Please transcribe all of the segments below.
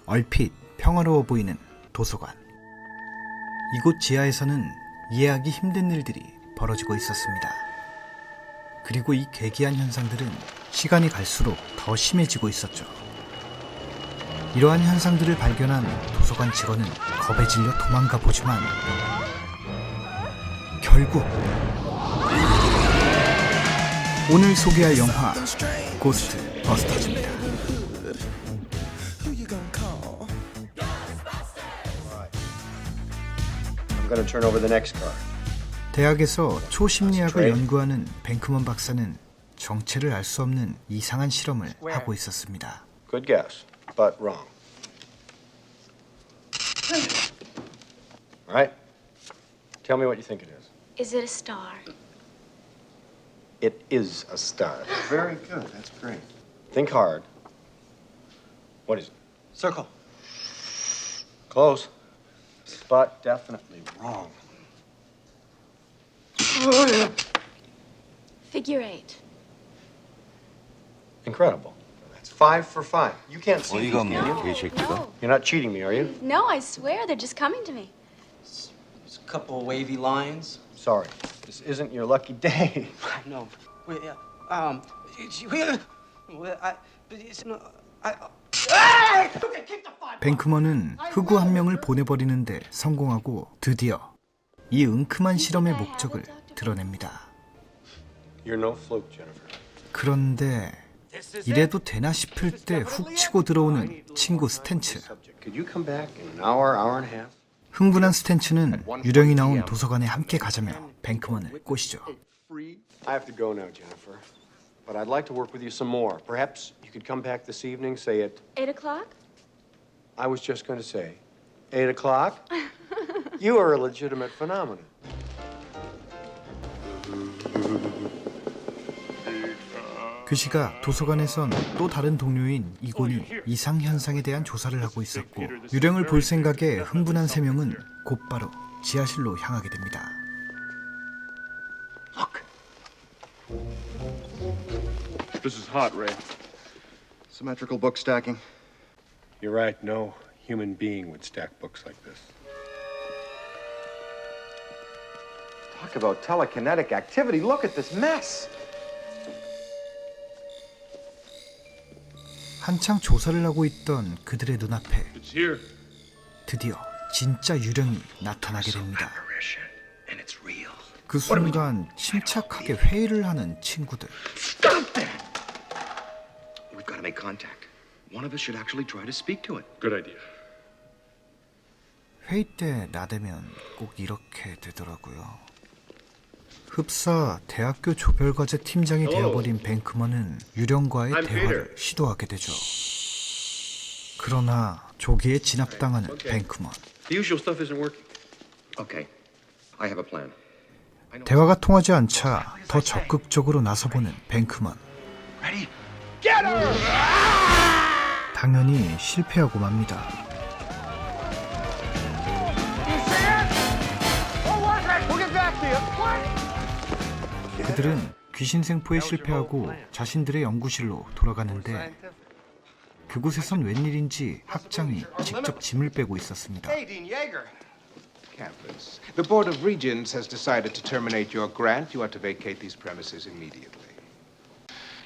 얼핏 평화로워 보이는 도서관. 이곳 지하에서는 이해하기 힘든 일들이 벌어지고 있었습니다. 그리고 이 괴기한 현상들은 시간이 갈수록 더 심해지고 있었죠. 이러한 현상들을 발견한 도서관 직원은 겁에 질려 도망가 보지만 결국 오늘 소개할 영화 고스트 버스터즈입니다. I'm gonna turn over the next car. 대학에서 초심리학을 연구하는 뱅크먼 박사는 정체를 알 수 없는 이상한 실험을 하고 있었습니다. Good guess, but wrong. All right. Tell me what you think it is. Is it a star? It is a star. Very good. That's great. Think hard. What is it? Circle. Close, but definitely wrong. Figure 8. Incredible. That's 5 for 5. You can't see these, 어이가 can you? 없네, 개새끼가. No. You're not cheating me, are you? No, I swear they're just coming to me. There's a couple wavy lines. Sorry. This isn't your lucky day. I know. Well, but it's not. 뱅크먼은 흑우 한 명을 보내버리는데 성공하고 드디어 이 은큼한 실험의 목적을 드러냅니다. You're no fluke, Jennifer. 그런데 이래도 되나 싶을 때 훅 치고 들어오는 친구 스탠츠. Could you come back in an hour, hour and a half? 흥분한 스탠츠는 유령이 나온 도서관에 함께 가자며 뱅크먼을 꼬시죠. I have to go now, Jennifer. But I'd like to work with you some more. Perhaps you could come back this evening, say at... 8 o'clock? I was just going to say, 8 o'clock? You are a legitimate phenomenon. 그 시각 도서관에선 또 다른 동료인 이곤이 이상현상에 대한 조사를 하고 있었고 유령을 볼 생각에 흥분한 세 명은 곧바로 지하실로 향하게 됩니다. This is hot, Ray. Symmetrical book stacking. You're right. No human being would stack books like this. Talk about telekinetic activity. Look at this mess. 한창 조사를 하고 있던 그들의 눈앞에 It's here. 드디어 진짜 유령이 나타나게 됩니다. 그 순간 침착하게 회의를 하는 친구들. We've got to make contact. One of us should actually try to speak to it. Good idea. 회의 때 나대면 꼭 이렇게 되더라고요. 흡사 대학교 조별과제 팀장이 되어버린 뱅크먼은 유령과의 대화를 시도하게 되죠. 그러나 조기에 진압당하는 뱅크먼. The usual stuff isn't working. Okay. I have a plan. 대화가 통하지 않자 더 적극적으로 나서보는 뱅크먼. Ready? 당연히 실패하고 맙니다. 그들은 귀신 생포에 실패하고 자신들의 연구실로 돌아가는데 그곳에선 웬일인지 학장이 직접 짐을 빼고 있었습니다. Hey, Dean Yeager. Campus. The Board of Regents has decided to terminate your grant. You are to vacate these premises immediately.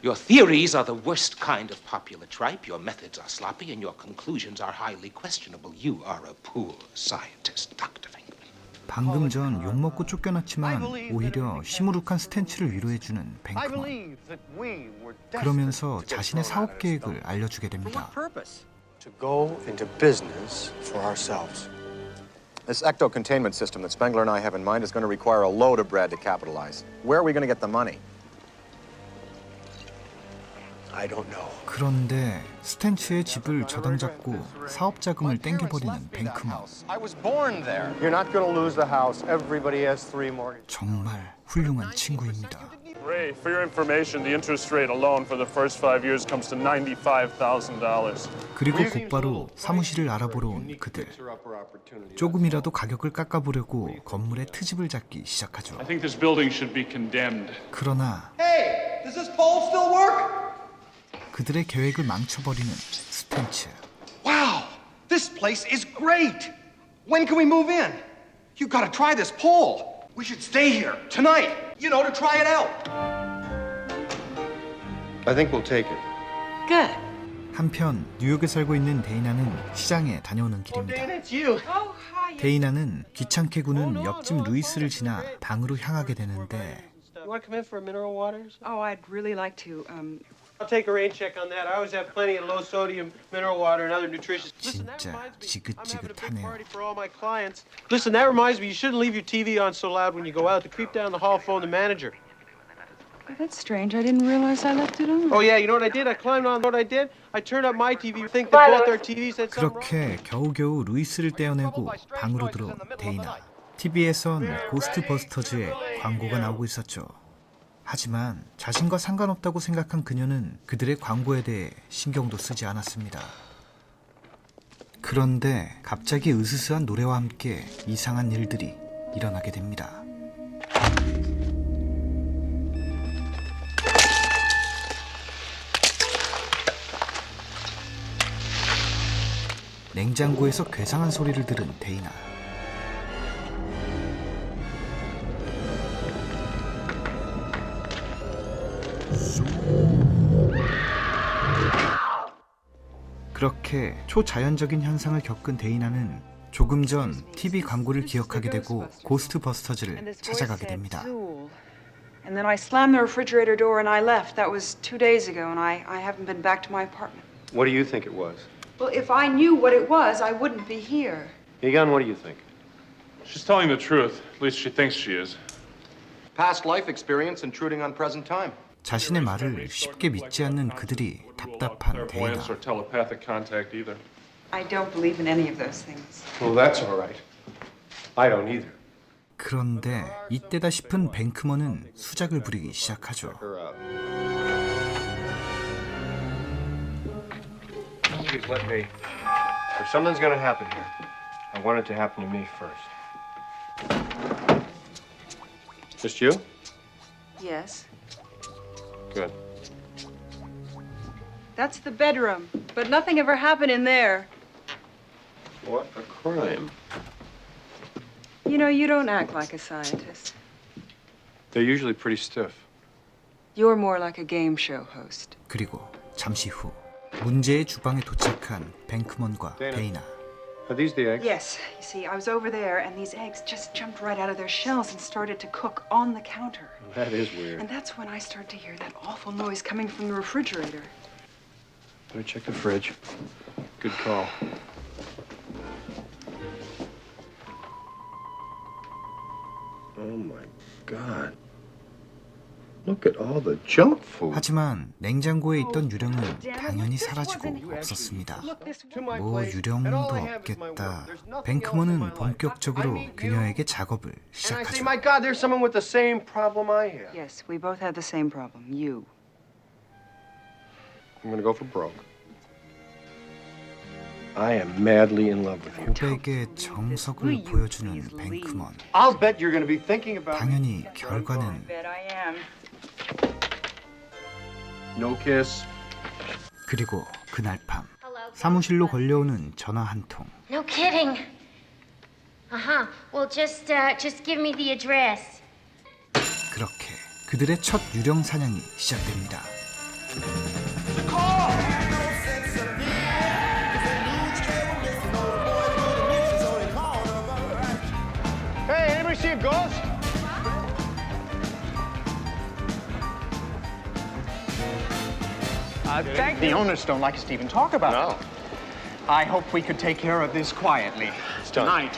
Your theories are the worst kind of popular tripe. Your methods are sloppy, and your conclusions are highly questionable. You are a poor scientist, Dr. Finkman. 방금 전 욕먹고 쫓겨났지만 오히려 시무룩한 스탠츠를 위로해주는 뱅크먼. 그러면서 자신의 사업 계획을 알려주게 됩니다. To go into business for ourselves. This ecto containment system that Spengler and I have in mind is going to require a load of bread to capitalize. Where are we going to get the money? I don't know. 그런데 스탠츠의 집을 저당 잡고 사업 자금을 땡겨버리는 뱅크먼. I was born there. You're not going to lose the house. Everybody has 3 mortgages. 정말 훌륭한 친구입니다. Ray, for your information, the interest rate alone for the first 5 years comes to $95,000. 그리고 곧바로 사무실을 알아보러 온 그들. 조금이라도 가격을 깎아보려고 건물의 트집을 잡기 시작하죠. I think this building should be condemned. 그러나 Hey, does this pole still work? 그들의 계획을 망쳐버리는 스탠츠. Wow, this place is great. When can we move in? You gotta try this pole. We should stay here tonight, you know, to try it out. I think we'll take it. Good. 한편 뉴욕에 살고 있는 데이나는 시장에 다녀오는 길입니다. it's you. 데이나는 귀찮게 구는 옆집 루이스를 지나 방으로 향하게 되는데 You want to come in for a mineral water? Oh, I'd really like to. I'll take a rain check on that. I always have plenty of low sodium mineral water and other nutritious. Listen, that 진짜 reminds me. I'm having a big 지긋지긋하네요. party for all my clients. Listen, that reminds me. You shouldn't leave your TV on so loud when you go out. To creep down the hall, phone the manager. Oh, that's strange. I didn't realize I left it on. Oh yeah, you know what I did? I climbed on. What I did? I turned up my TV. Think that both our TVs had something wrong. 그렇게 겨우겨우 루이스를 떼어내고 방으로 들어온 데이나. TV에선 고스트버스터즈의 광고가 나오고 있었죠. 하지만 자신과 상관없다고 생각한 그녀는 그들의 광고에 대해 신경도 쓰지 않았습니다. 그런데 갑자기 으스스한 노래와 함께 이상한 일들이 일어나게 됩니다. 냉장고에서 괴상한 소리를 들은 데이나. 그렇게 초자연적인 현상을 겪은 데이나는 조금 전 TV 광고를 기억하게 되고 고스트버스터즈를 찾아가게 됩니다. And then I slammed the refrigerator door and I left. That was 2 days ago, and I haven't been back to my apartment. What do you think it was? Well, if I knew what it was, I wouldn't be here. Egon, what do you think? She's telling the truth. At least she thinks she is. Past life experience intruding on present time. 자신의 말을 쉽게 믿지 않는 그들이 답답한 데이나. Clairvoyance or telepathic contact either. I don't believe in any of those things. Well, that's all right. I don't either. 그런데 이때다 싶은 뱅크먼은 수작을 부리기 시작하죠. Her out. Please let me. If something's gonna happen here, I want it to happen to me first. Just you? Yes. Good. That's the bedroom, but nothing ever happened in there. What a crime. You know, you don't act like a scientist. They're usually pretty stiff. You're more like a game show host. 그리고 잠시 후 문제의 주방에 도착한 뱅크먼과 데이나. Are these the eggs? Yes. You see, I was over there, and these eggs just jumped right out of their shells and started to cook on the counter. That is weird. And that's when I started to hear that awful noise coming from the refrigerator. Better check the fridge. Good call. Oh my God. Look at all the junk food. 하지만 냉장고에 있던 유령은 당연히 사라지고 없었습니다. 뭐 유령도 없겠다. 뱅크먼은 본격적으로 그녀에게 작업을 And I say, 시작하죠. my God, there's someone with the same problem I have. Yes, we both had the same problem. You. I'm gonna go for broke. I am madly in love with you. 고백의 정석을 보여주는 뱅크먼. I'll bet you're gonna be thinking about 당연히 결과는 Bet I am. no kiss. 그리고 그날 밤 사무실로 걸려오는 전화 한 통. No kidding. Uh-huh. Well, just give me the address. 그렇게 그들의 첫 유령 사냥이 시작됩니다. Hey, anybody see a ghost? The owners don't like us to even talk about it. I hope we could take care of this quietly. It's done. Tonight.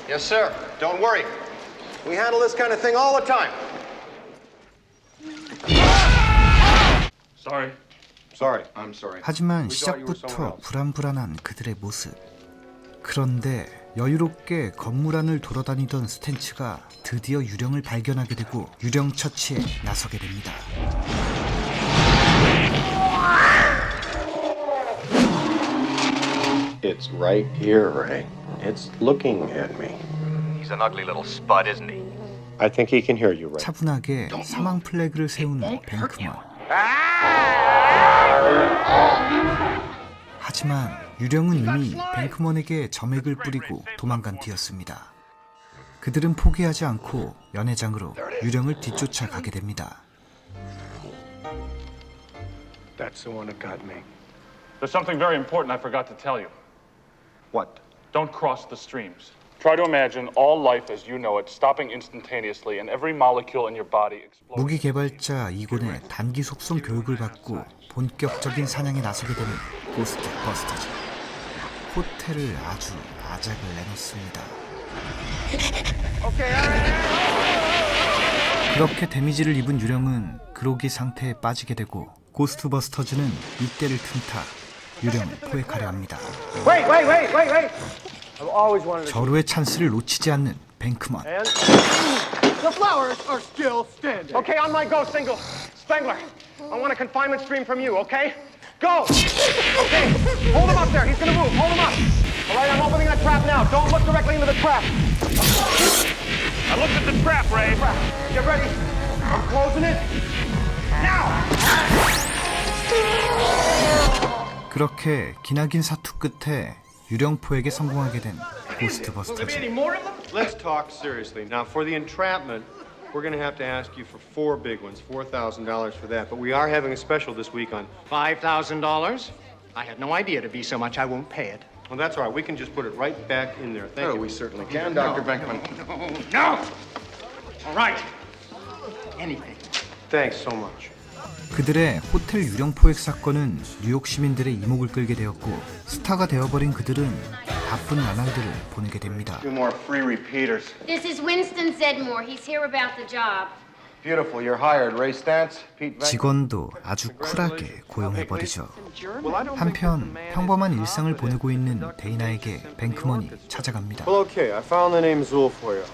Yes, sir. Don't worry. We handle this kind of thing all the time. Sorry. Sorry. I'm sorry. 하지만 시작부터 불안불안한 그들의 모습. 그런데 여유롭게 건물 안을 돌아다니던 스탠츠가 드디어 유령을 발견하게 되고 유령 처치에 나서게 됩니다. It's right here, Ray. It's looking at me. He's an ugly little spud, isn't he? I think he can hear you, Ray. 차분하게 사망 플래그를 세우는 뱅크먼. 하지만 유령은 이미 뱅크먼에게 점액을 뿌리고 도망간 뒤였습니다. 그들은 포기하지 않고 연회장으로 유령을 뒤쫓아가게 됩니다. That's the one that got me. There's something very important I forgot to tell you. What? Don't cross the streams. Try to imagine all life as you know it stopping instantaneously and every molecule in your body exploding. 무기 개발자 이곤의 단기 속성 교육을 받고 본격적인 사냥에 나서게 되는 고스트 버스터즈. 호텔을 아주 아작을 내놓습니다. 그렇게 데미지를 입은 유령은 그로기 상태에 빠지게 되고 고스트 버스터즈는 이때를 틈타 유령을 포획하려 합니다. 절호의 찬스를 놓치지 않는 뱅크먼. The flowers are still standing. Okay, on my go, single. Spengler, I want a confinement stream from you, okay? Go! Okay, hold him up there. He's gonna move. Hold him up. All right, I'm opening that trap now. Don't look directly into the trap. I looked at the trap, Ray. Get ready. I'm closing it. Now! 그렇게 기나긴 사투 끝에 유령 포획에 성공하게 된 고스트 버스터즈. Let's talk seriously. Now, for the entrapment, we're going to have to ask you for 4 big ones, $4,000 for that. But we are having a special this week on $5,000? I had no idea it'd be so much. I won't pay it. Well, that's all right. We can just put it right back in there. Thank you. We certainly can, Dr. Beckman. No! All right. Anything. Thanks so much. 그들의 호텔 유령 포획 사건은 뉴욕 시민들의 이목을 끌게 되었고 스타가 되어버린 그들은 바쁜 나날들을 보내게 됩니다. Two more free repeaters. This is Winston Zedmore. He's here about the job. Beautiful. You're hired. Ray Stantz, Pete Van. 직원도 아주 쿨하게 고용해버리죠. 한편 평범한 일상을 보내고 있는 데이나에게 뱅크먼이 찾아갑니다. Well, okay. I found the name Zool for you.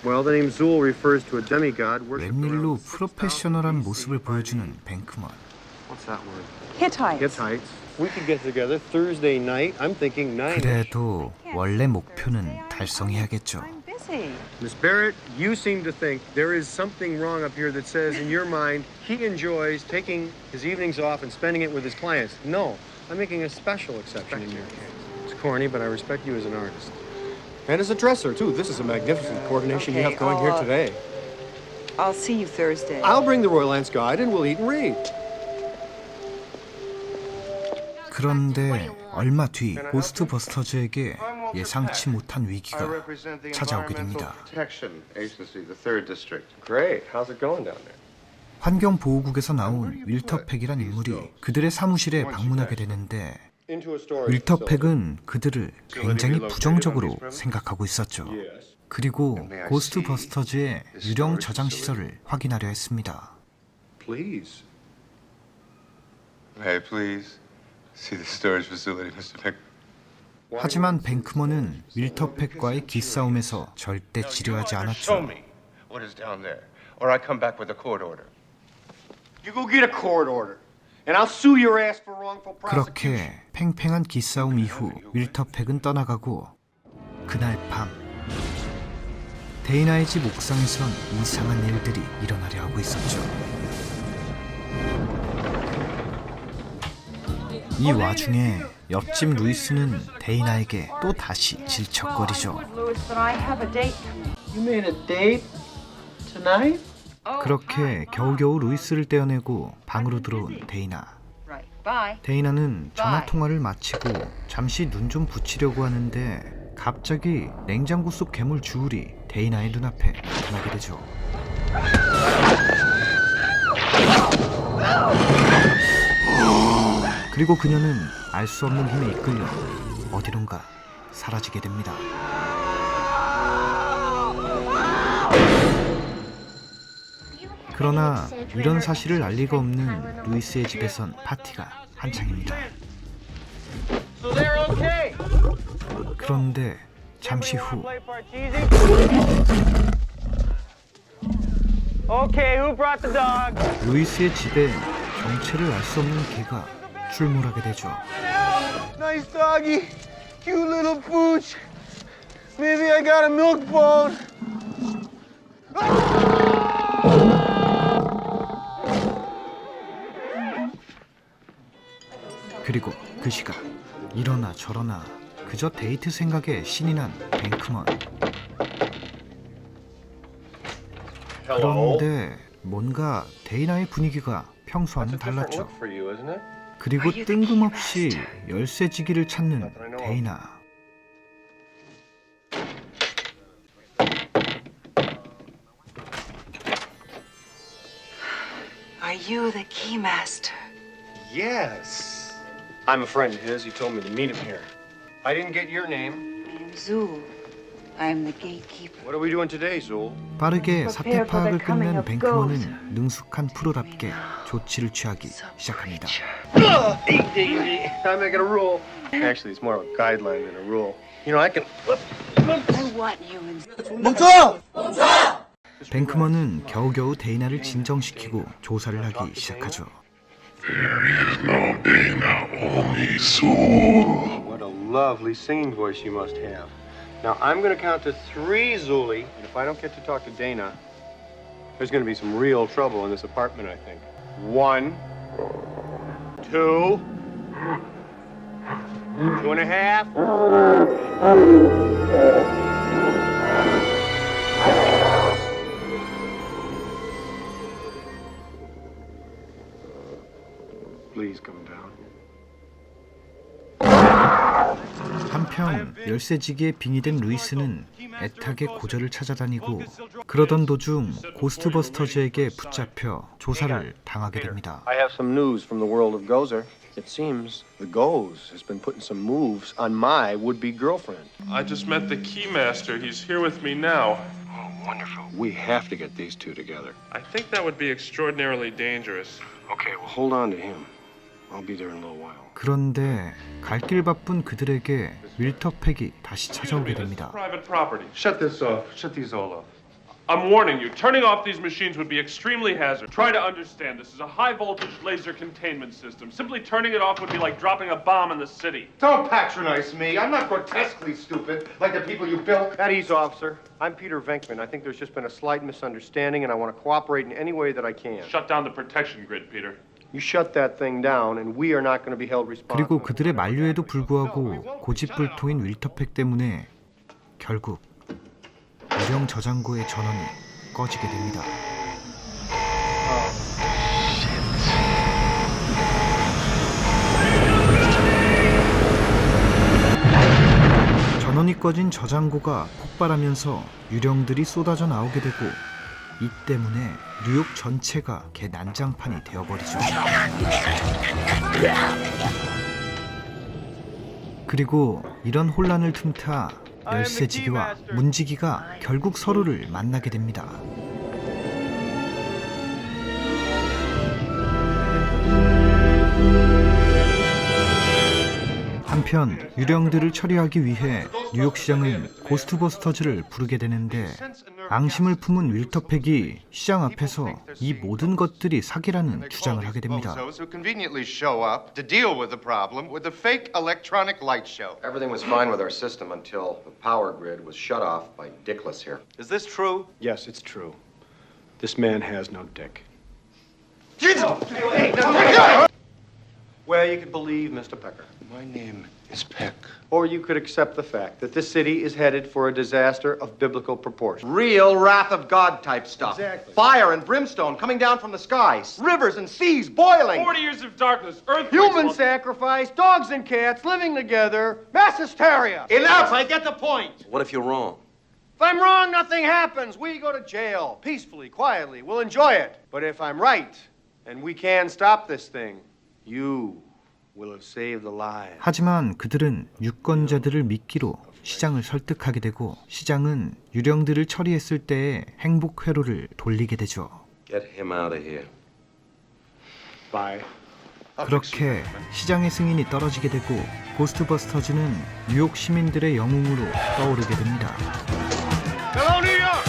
Well, the name Zool refers to a demigod worshipped 웬일로 around 프로페셔널한 모습을 보여주는 뱅크먼. What's that word? Hittites. Hittites. We could get together Thursday night. I'm thinking 9. 그래도 원래 목표는 달성해야겠죠. I'm busy. Miss Barrett, you seem to think there is something wrong up here that says in your mind he enjoys taking his evenings off and spending it with his clients. No, I'm making a special exception in your case. It's corny, but I respect you as an artist. And as a dresser, too. This is a magnificent coordination you have going here today. I'll see you Thursday. I'll bring the Royal Lance Guide and we'll eat and read. 그런데 얼마 뒤 고스트 버스터즈에게 예상치 못한 위기가 찾아오게 됩니다. Great. How's it going down there? 환경보호국에서 나온 윌터팩이란 인물이 그들의 사무실에 방문하게 되는데 윌터팩은 그들을 굉장히 부정적으로 생각하고 있었죠. 그리고 고스트 버스터즈의 유령 저장 시설을 확인하려 했습니다. Please. May I please see the storage facility, Mr. Beck? 하지만 뱅크먼은 윌터팩과의 기싸움에서 절대 지려하지 않았죠. What is down there? Or I come back with a court order. You go get a court order. And I'll sue your ass for wrongful prosecution. 그렇게 팽팽한 기싸움 이후 윌터팩은 떠나가고 그날 밤 데이나의 집 옥상에선 이상한 일들이 일어나려 하고 있었죠. 이 와중에 옆집 루이스는 데이나에게 또 다시 질척거리죠. Louis, but I have a date. You made a date tonight? 그렇게 겨우겨우 루이스를 떼어내고 방으로 들어온 데이나. Right. Bye. 데이나는 전화통화를 마치고 잠시 눈 좀 붙이려고 하는데 갑자기 냉장고 속 괴물 주울이 데이나의 눈앞에 나타나게 되죠. 그리고 그녀는 알 수 없는 힘에 이끌려 어디론가 사라지게 됩니다. 그러나 이런 사실을 알 리가 없는 루이스의 집에선 파티가 한창입니다. 그런데 잠시 후 Okay, who brought the dog? 루이스의 집에 정체를 알 수 없는 개가 출몰하게 되죠. Nice doggy. Cute little pooch. Maybe I got a milk bone. 그리고 그 시각 이러나 저러나 그저 데이트 생각에 신이 난 뱅크먼. 그런데 뭔가 데이나의 분위기가 평소와는 달랐죠. 그리고 뜬금없이 열쇠지기를 찾는 데이나. Are you the keymaster? Yes. I'm a friend of his. He told me to meet him here. I didn't get your name. I'm Zul. I'm the gatekeeper. What are we doing today, Zool? 빠르게 사태 파악을 끝낸 뱅크먼은 능숙한 프로답게 조치를 취하기 시작합니다. I make it a rule. Actually, it's more of a guideline than a rule. You know, I can. I want humans. 뱅크먼은 겨우겨우 데이나를 진정시키고 조사를 하기 시작하죠. What a lovely singing voice you must have. Now, I'm going to count to 3, Zuli, and if I don't get to talk to Dana, there's going to be some real trouble in this apartment, I think. 1, 2, 2.5. Please come down. 한편 열쇠지기에 빙의된 루이스는 애타게 고저를 찾아다니고 그러던 도중 고스트버스터즈에게 붙잡혀 조사를 당하게 됩니다. I have some news from the world of Gozer. It seems the Goze has been putting some moves on my would-be girlfriend. I just met the Keymaster. He's here with me now. Oh, wonderful. We have to get these two together. I think that would be extraordinarily dangerous. Okay, well, hold on to him. I'll be there in a little while. 그런데 갈 길 바쁜 그들에게 윌터팩이 다시 찾아오게 됩니다. Private property. Shut this off. Shut these all off. I'm warning you, turning off these machines would be extremely hazardous. Try to understand, this is a high-voltage laser containment system. Simply turning it off would be like dropping a bomb in the city. Don't patronize me. I'm not grotesquely stupid like the people you built. At ease, officer. I'm Peter Venkman. I think there's just been a slight misunderstanding, and I want to cooperate in any way that I can. Shut down the protection grid, Peter. You shut that thing down, and we are not going to be held responsible. 그리고 그들의 만류에도 불구하고 고집불통인 윌터팩 때문에 결국 유령 저장고의 전원이 꺼지게 됩니다. 전원이 꺼진 저장고가 폭발하면서 유령들이 쏟아져 나오게 되고 이 때문에 뉴욕 전체가 개난장판이 되어버리죠. 그리고 이런 혼란을 틈타 열쇠지기와 문지기가 결국 서로를 만나게 됩니다. 한편 유령들을 처리하기 위해 뉴욕시장은 고스트버스터즈를 부르게 되는데 앙심을 품은 윌터팩이 시장 앞에서 이 모든 것들이 사기라는 주장을 하게 됩니다. Who conveniently show up to deal with the problem with a fake electronic light show. Everything was fine with our system until the power grid was shut off by Dickless here. Is this true? Yes, it's true. This man has no dick. Well, you could believe Mr. Pecker. My name is Peck. Or you could accept the fact that this city is headed for a disaster of biblical proportion. Real wrath of God type stuff. Exactly. Fire and brimstone coming down from the skies. Rivers and seas boiling. 40 years of darkness, earthquakes... Human sacrifice, dogs and cats living together, mass hysteria. Enough! I get the point. What if you're wrong? If I'm wrong, nothing happens. We go to jail, peacefully, quietly. We'll enjoy it. But if I'm right, and we can stop this thing, you will have saved the lives. 하지만 그들은 유권자들을 믿기로 시장을 설득하게 되고 시장은 유령들을 처리했을 때의 행복 회로를 돌리게 되죠. Get him out of here. Bye. 그렇게 시장의 승인이 떨어지게 되고 고스트버스터즈는 뉴욕 시민들의 영웅으로 떠오르게 됩니다. Hello, New York!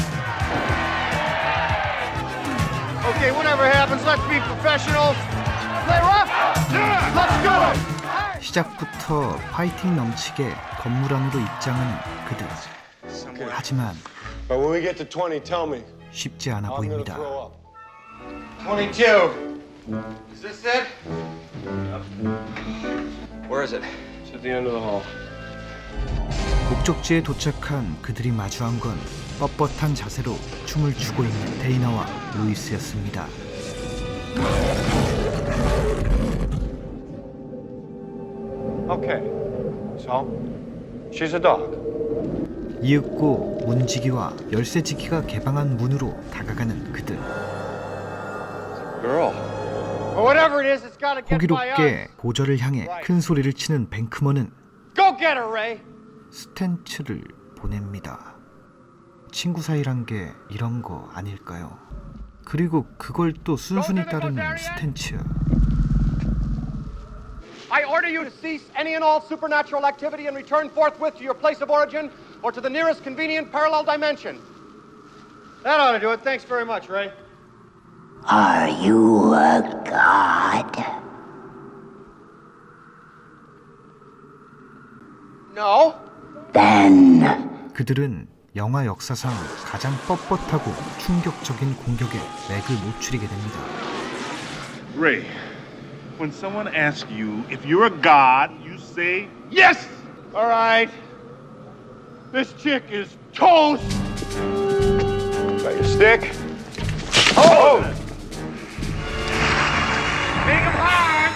Okay, whatever happens, let's be professionals. Play rough? Yeah! Let's go! 시작부터 파이팅 넘치게 건물 안으로 입장한 그들. 하지만 But when we get to 20, tell me. 쉽지 않아 I'm gonna 보입니다. throw up. 22. Is this it? Where is it? It's at the end of the hall. 목적지에 도착한 그들이 마주한 건 뻣뻣한 자세로 춤을 추고 있는 데이나와 루이스였습니다. Okay. So, she's a dog. 이윽고 문지기와 열쇠지기가 개방한 문으로 다가가는 그들. Girl. Well, whatever it is, it's gotta get by us. 호기롭게 고저를 향해 큰 소리를 치는 뱅크먼은 Go get her, Ray. 스탠츠를 보냅니다. 친구 사이란 게 이런 거 아닐까요? 그리고 그걸 또 순순히 따르는 스탠츠. I order you to cease any and all supernatural activity and return forthwith to your place of origin or to the nearest convenient parallel dimension. That ought to do it. Thanks very much, Ray. Are you a god? No. Then 그들은 영화 역사상 가장 뻣뻣하고 충격적인 공격에 맥을 못 추리게 됩니다. Ray, when someone asks you if you're a god, you say yes! All right. This chick is toast. Got your stick? Oh! Make him hard.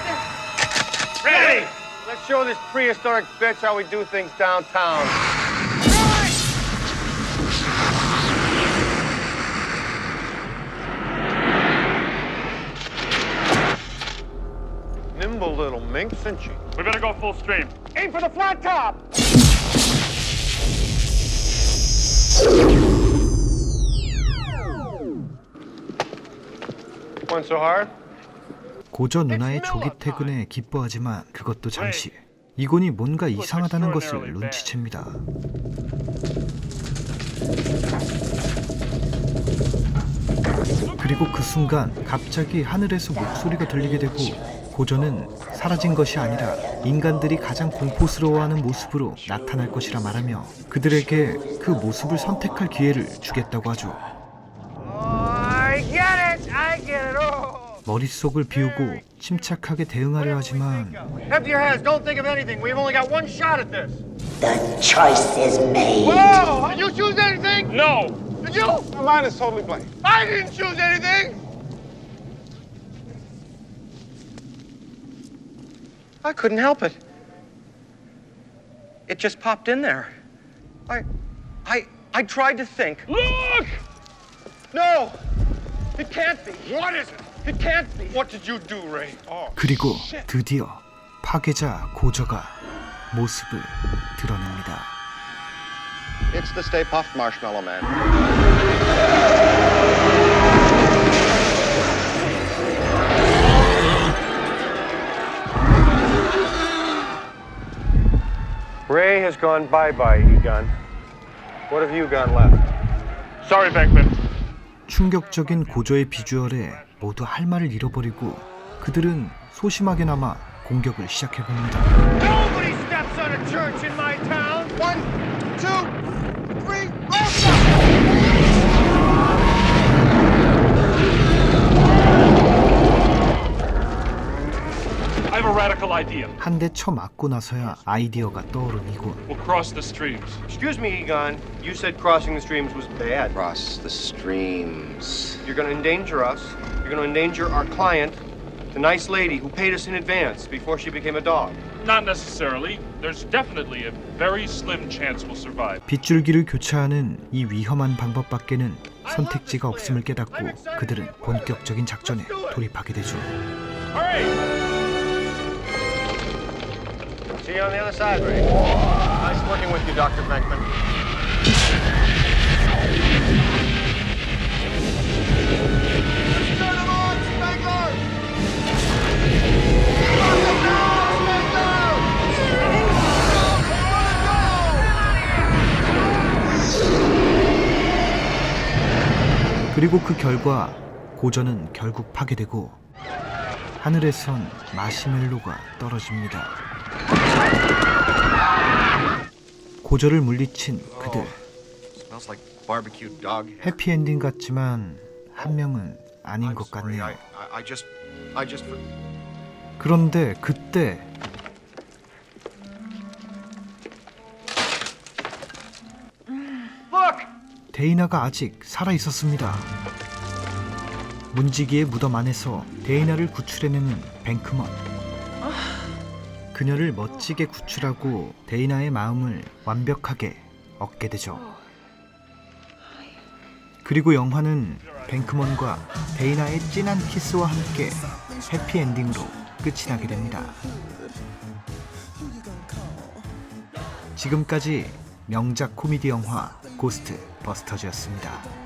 Ready. Let's show this prehistoric bitch how we do things downtown. Nimble little minx, isn't she? We better go full stream. Aim for the flat top. One so hard? 고저 누나의 조기 퇴근에 기뻐하지만 그것도 잠시. 이곤이 뭔가 이상하다는 것을 눈치챕니다. 그리고 그 순간 갑자기 하늘에서 목소리가 들리게 되고 고저는 사라진 것이 아니라 인간들이 가장 공포스러워하는 모습으로 나타날 것이라 말하며 그들에게 그 모습을 선택할 기회를 주겠다고 하죠. I get it. I get it. Oh. 머릿속을 비우고 침착하게 대응하려 하지만 Empty your heads. Don't think of anything. We've only got one shot at this. the choice is made. Whoa! Did you choose anything? No! Did you? My mind is totally blank. I didn't choose anything. I couldn't help it. It just popped in there. I tried to think. Look! No! It can't be. What is it? It can't be. What did you do, Ray? Oh, 그리고 드디어 파괴자 고저가 모습을 드러냅니다. It's the Stay Puft Marshmallow Man. Ray has gone bye-bye, Egon. What have you got left? Sorry, Bankman. 충격적인 고저의 비주얼에 모두 할 말을 잃어버리고 그들은 소심하게나마 공격을 시작해봅니다. Nobody steps on a church in my town. 1, 2, 3, I have a radical idea. 한 대 쳐 맞고 나서야 아이디어가 떠오른 이곤. We'll cross the streams. Excuse me, Egon. You said crossing the streams was bad. Cross the streams. You're going to endanger us. You're going to endanger our client, the nice lady who paid us in advance before she became a dog. Not necessarily. There's definitely a very slim chance we'll survive. 빗줄기를 교차하는 이 위험한 방법밖에는 선택지가 없음을 깨닫고 그들은 본격적인 작전에 돌입하게 되죠. Hurry! See you on the other side, Ray. Nice working with you, Dr. Bankman. Turn him on, Spangler! 그리고 그 결과 고전은 결국 파괴되고 하늘에선 마시멜로가 떨어집니다. 고전을 물리친 그들. Smells like barbecue dog. 해피엔딩 같지만 한 명은 아닌 것 같네요. I just 그런데 그때 데이나가 아직 살아 있었습니다. 문지기의 무덤 안에서 데이나를 구출해내는 뱅크먼. 그녀를 멋지게 구출하고 데이나의 마음을 완벽하게 얻게 되죠. 그리고 영화는 뱅크먼과 데이나의 진한 키스와 함께 해피엔딩으로 끝이 나게 됩니다. 지금까지 명작 코미디 영화 고스트 버스터즈였습니다.